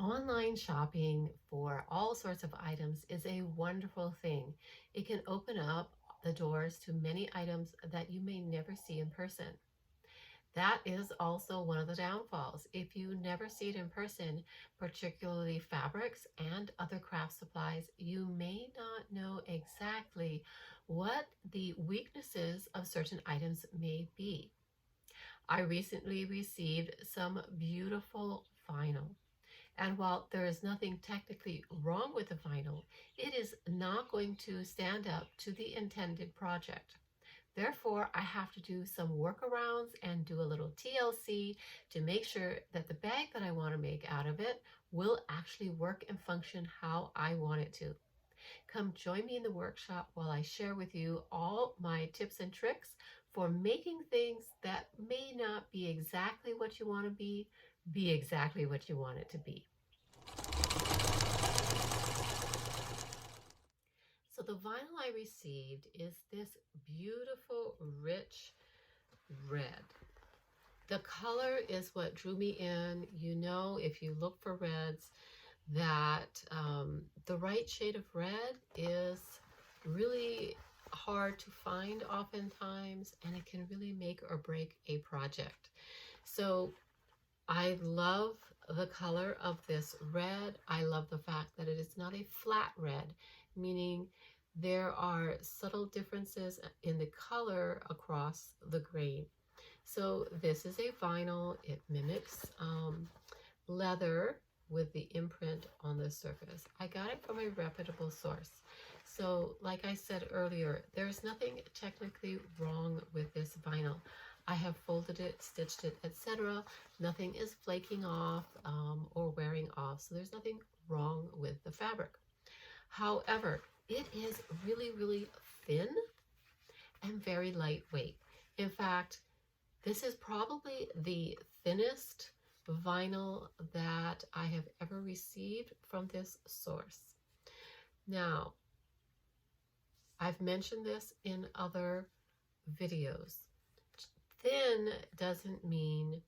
Online shopping for all sorts of items is a wonderful thing. It can open up the doors to many items that you may never see in person. That is also one of the downfalls. If you never see it in person, particularly fabrics and other craft supplies, you may not know exactly what the weaknesses of certain items may be. I recently received some beautiful vinyl. And while there is nothing technically wrong with the vinyl, it is not going to stand up to the intended project. Therefore, I have to do some workarounds and do a little TLC to make sure that the bag that I want to make out of it will actually work and function how I want it to. Come join me in the workshop while I share with you all my tips and tricks for making things that may not be exactly what you want to be exactly what you want it to be. So the vinyl I received is this beautiful, rich red. The color is what drew me in. You know, if you look for reds, that the right shade of red is really hard to find oftentimes, and it can really make or break a project. So I love the color of this red. I love the fact that it is not a flat red, meaning there are subtle differences in the color across the grain. So this is a vinyl. It mimics leather with the imprint on the surface. I got it from a reputable source. So like I said earlier, there's nothing technically wrong with this vinyl. I have folded it, stitched it, etc. Nothing is flaking off or wearing off, so there's nothing wrong with the fabric. However, it is really, really thin and very lightweight. In fact, this is probably the thinnest vinyl that I have ever received from this source. Now, I've mentioned this in other videos. Thin doesn't mean,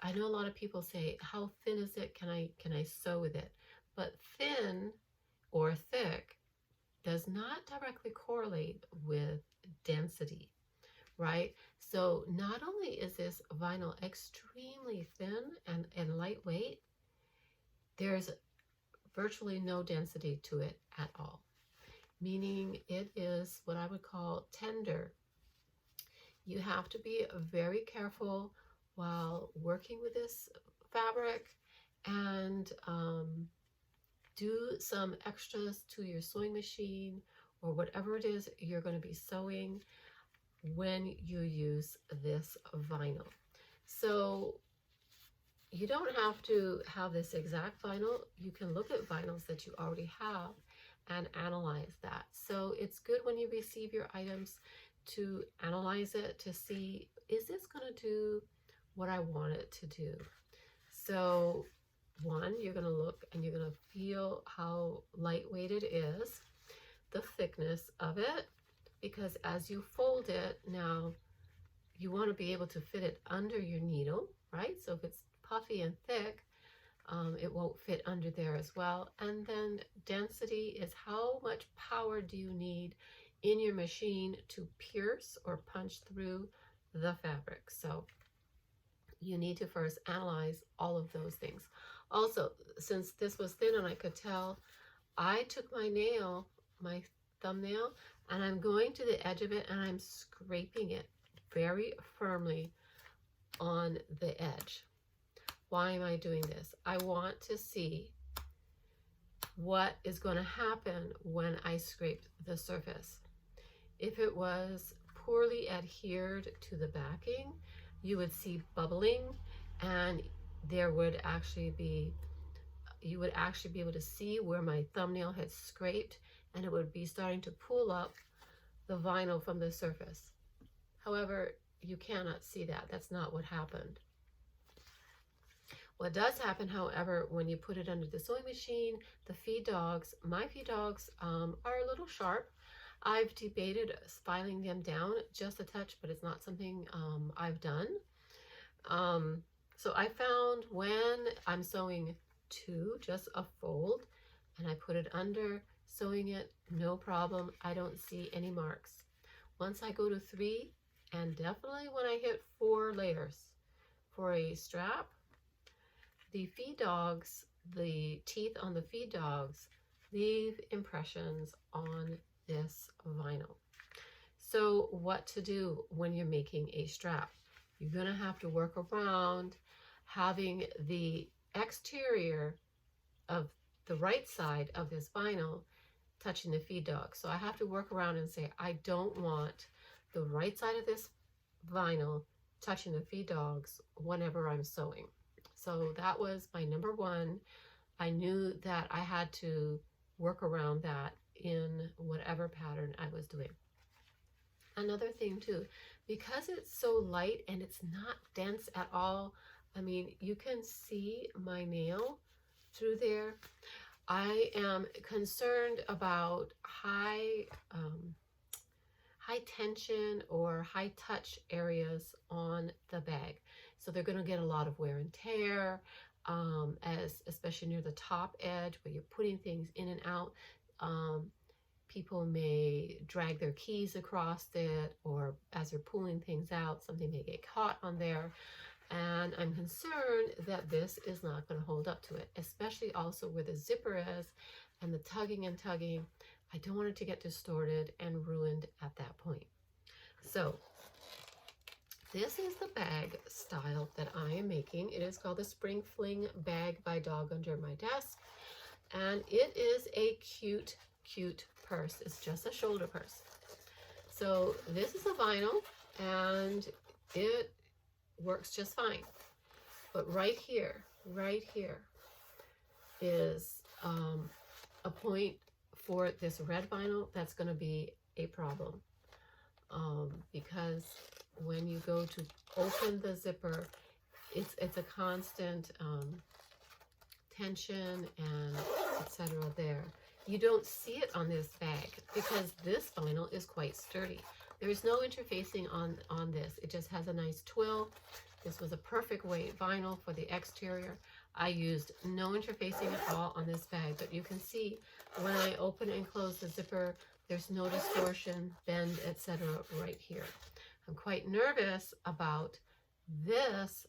I know a lot of people say, how thin is it? Can I sew with it? But thin or thick does not directly correlate with density, right? So not only is this vinyl extremely thin and lightweight, there's virtually no density to it at all, meaning it is what I would call tender. You have to be very careful while working with this fabric and do some extras to your sewing machine or whatever it is you're going to be sewing when you use this vinyl. So you don't have to have this exact vinyl. You can look at vinyls that you already have and analyze that. So it's good when you receive your items to analyze it to see, is this going to do what I want it to do? So one, you're going to look and you're going to feel how lightweight it is, the thickness of it, because as you fold it, now you want to be able to fit it under your needle, right? So if it's puffy and thick, it won't fit under there as well. And then density is how much power do you need in your machine to pierce or punch through the fabric. So you need to first analyze all of those things. Also, since this was thin and I could tell, I took my nail, my thumbnail, and I'm going to the edge of it and I'm scraping it very firmly on the edge. Why am I doing this? I want to see what is going to happen when I scrape the surface. If it was poorly adhered to the backing, you would see bubbling, and there would actually be, you would actually be able to see where my thumbnail had scraped, and it would be starting to pull up the vinyl from the surface. However, you cannot see that. That's not what happened. What does happen, however, when you put it under the sewing machine, the feed dogs, my feed dogs are a little sharp. I've debated filing them down just a touch, but it's not something I've done. So I found when I'm sewing just a fold, and I put it under, sewing it, no problem. I don't see any marks. Once I go to 3, and definitely when I hit 4 layers for a strap, the feed dogs, the teeth on the feed dogs leave impressions on this vinyl. So what to do when you're making a strap? You're going to have to work around having the exterior of the right side of this vinyl touching the feed dog. So I have to work around and say, I don't want the right side of this vinyl touching the feed dogs whenever I'm sewing. So that was my number one. I knew that I had to work around that in whatever pattern I was doing. Another thing too, because it's so light and it's not dense at all, I mean, you can see my nail through there. I am concerned about high tension or high touch areas on the bag. So they're going to get a lot of wear and tear, especially near the top edge where you're putting things in and out. People may drag their keys across it, or as they're pulling things out, something may get caught on there. And I'm concerned that this is not going to hold up to it, especially also where the zipper is and the tugging and tugging. I don't want it to get distorted and ruined at that point. So this is the bag style that I am making. It is called the Spring Fling Bag by Dog Under My Desk. And it is a cute, cute purse. It's just a shoulder purse. So this is a vinyl and it works just fine. But right here is a point for this red vinyl that's going to be a problem, because when you go to open the zipper, it's a constant tension and etc. there. You don't see it on this bag because this vinyl is quite sturdy. There is no interfacing on this. It just has a nice twill. This was a perfect weight vinyl for the exterior. I used no interfacing at all on this bag, but you can see when I open and close the zipper, there's no distortion, bend, etc. right here. I'm quite nervous about this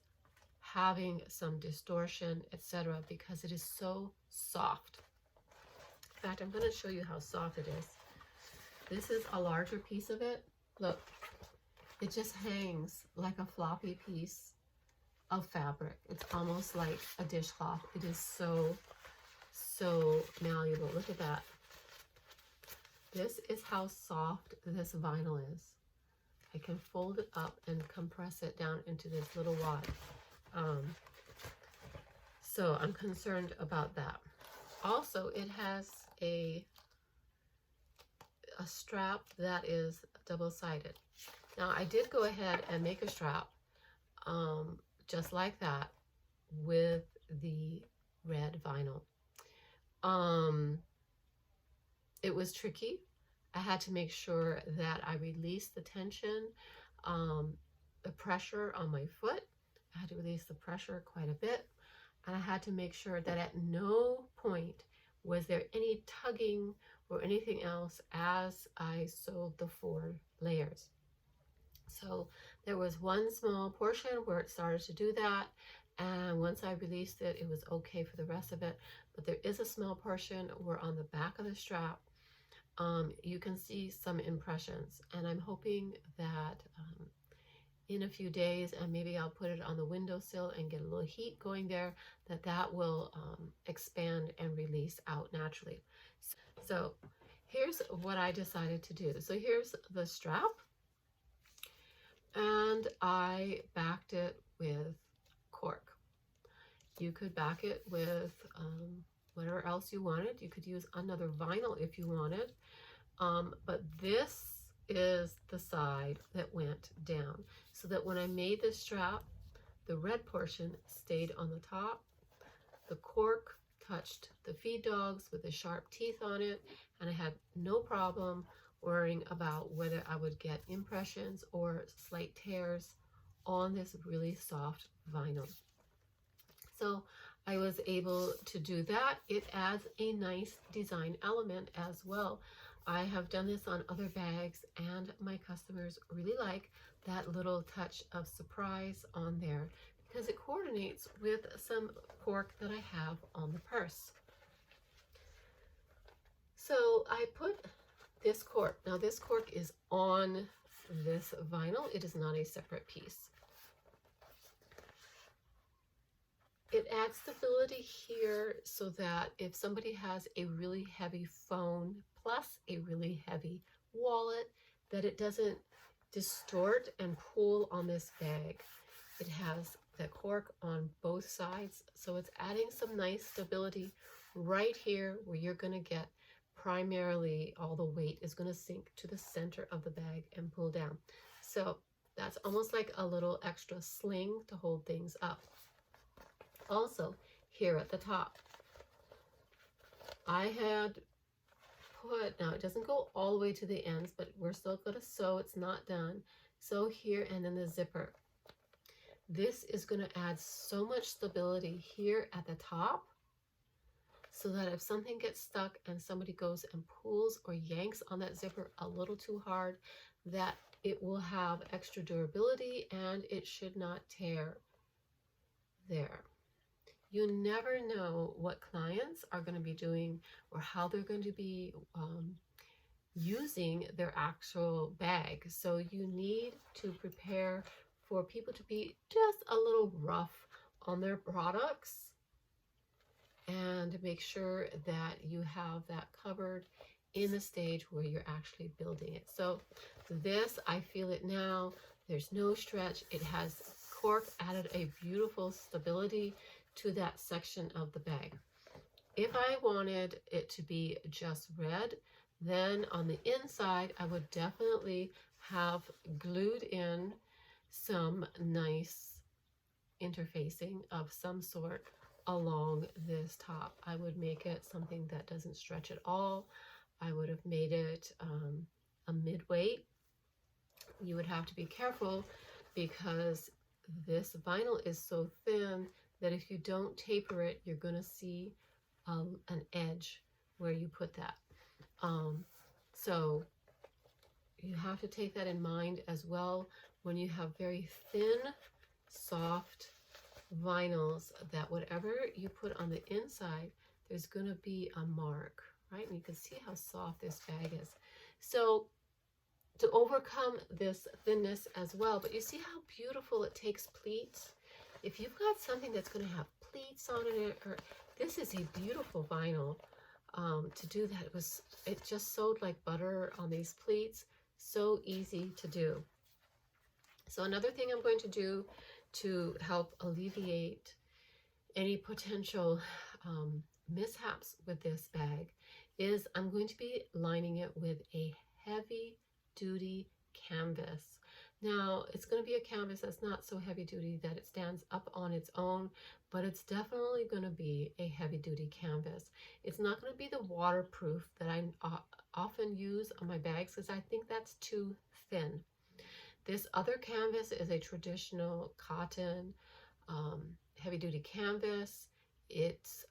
having some distortion, etc., because it is so soft. In fact, I'm going to show you how soft it is. This is a larger piece of it. Look, it just hangs like a floppy piece of fabric. It's almost like a dishcloth. It is so, so malleable. Look at that. This is how soft this vinyl is. I can fold it up and compress it down into this little wad. So I'm concerned about that. Also, it has a strap that is double-sided. Now, I did go ahead and make a strap just like that with the red vinyl. It was tricky. I had to make sure that I released the tension, the pressure on my foot. I had to release the pressure quite a bit. And I had to make sure that at no point was there any tugging or anything else as I sewed the 4 layers. So there was one small portion where it started to do that, and once I released it, it was okay for the rest of it. But there is a small portion where on the back of the strap, you can see some impressions, and I'm hoping that in a few days, and maybe I'll put it on the windowsill and get a little heat going there, that will expand and release out naturally. So here's what I decided to do. So here's the strap, and I backed it with cork. You could back it with whatever else you wanted. You could use another vinyl if you wanted, but this is the side that went down, so that when I made this strap, the red portion stayed on the top. The cork touched the feed dogs with the sharp teeth on it, and I had no problem worrying about whether I would get impressions or slight tears on this really soft vinyl. So I was able to do that. It adds a nice design element as well. I have done this on other bags, and my customers really like that little touch of surprise on there because it coordinates with some cork that I have on the purse. So I put this cork. Now this cork is on this vinyl. It is not a separate piece. It adds stability here so that if somebody has a really heavy phone plus a really heavy wallet, that it doesn't distort and pull on this bag. It has the cork on both sides, so it's adding some nice stability right here where you're going to get primarily all the weight is going to sink to the center of the bag and pull down. So that's almost like a little extra sling to hold things up. Also, here at the top, I had put, now it doesn't go all the way to the ends, but we're still going to sew, it's not done. So here, and then the zipper. This is going to add so much stability here at the top so that if something gets stuck and somebody goes and pulls or yanks on that zipper a little too hard, that it will have extra durability and it should not tear there. You never know what clients are going to be doing or how they're going to be using their actual bag. So you need to prepare for people to be just a little rough on their products and make sure that you have that covered in the stage where you're actually building it. So this, I feel it now. There's no stretch. It has cork added a beautiful stability to that section of the bag. If I wanted it to be just red, then on the inside, I would definitely have glued in some nice interfacing of some sort along this top. I would make it something that doesn't stretch at all. I would have made it a mid-weight. You would have to be careful because this vinyl is so thin that if you don't taper it, you're going to see an edge where you put that. So you have to take that in mind as well when you have very thin, soft vinyls, that whatever you put on the inside, there's going to be a mark, right? And you can see how soft this bag is. So to overcome this thinness as well, but you see how beautiful it takes pleats? If you've got something that's going to have pleats on it, or this is a beautiful vinyl to do that. It just sewed like butter on these pleats. So easy to do. So another thing I'm going to do to help alleviate any potential mishaps with this bag is I'm going to be lining it with a heavy duty canvas. Now, it's going to be a canvas that's not so heavy duty that it stands up on its own, but it's definitely going to be a heavy duty canvas. It's not going to be the waterproof that I often use on my bags because I think that's too thin. This other canvas is a traditional cotton heavy duty canvas. It's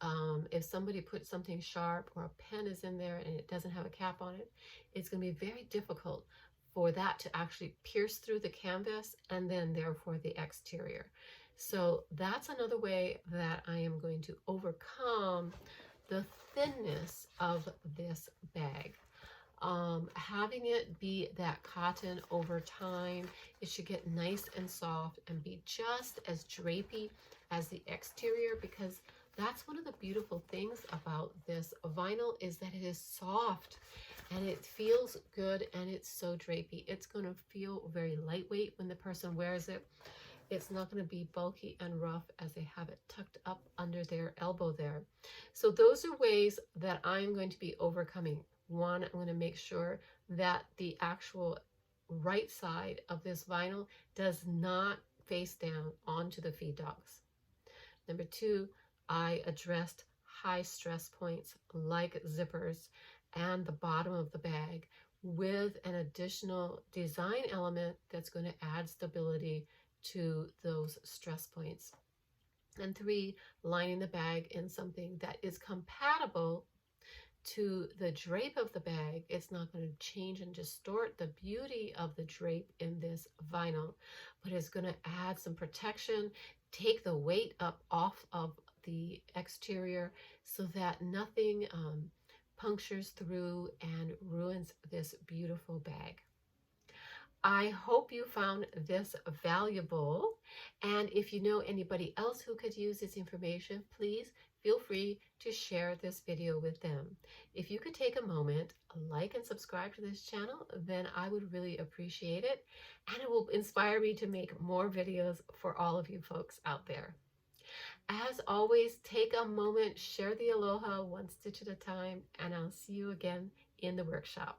if somebody puts something sharp or a pen is in there and it doesn't have a cap on it, it's going to be very difficult for that to actually pierce through the canvas and then therefore the exterior. So that's another way that I am going to overcome the thinness of this bag. Having it be that cotton over time, it should get nice and soft and be just as drapey as the exterior, because that's one of the beautiful things about this vinyl is that it is soft and it feels good and it's so drapey. It's going to feel very lightweight when the person wears it. It's not going to be bulky and rough as they have it tucked up under their elbow there. So those are ways that I'm going to be overcoming. One, I'm going to make sure that the actual right side of this vinyl does not face down onto the feed dogs. Number two, I addressed high stress points like zippers and the bottom of the bag with an additional design element that's going to add stability to those stress points. And 3, lining the bag in something that is compatible to the drape of the bag. It's not going to change and distort the beauty of the drape in this vinyl, but it's going to add some protection, take the weight up off of the exterior so that nothing punctures through and ruins this beautiful bag. I hope you found this valuable, and if you know anybody else who could use this information, please feel free to share this video with them. If you could take a moment, like and subscribe to this channel, then I would really appreciate it, and it will inspire me to make more videos for all of you folks out there. As always, take a moment, share the aloha one stitch at a time, and I'll see you again in the workshop.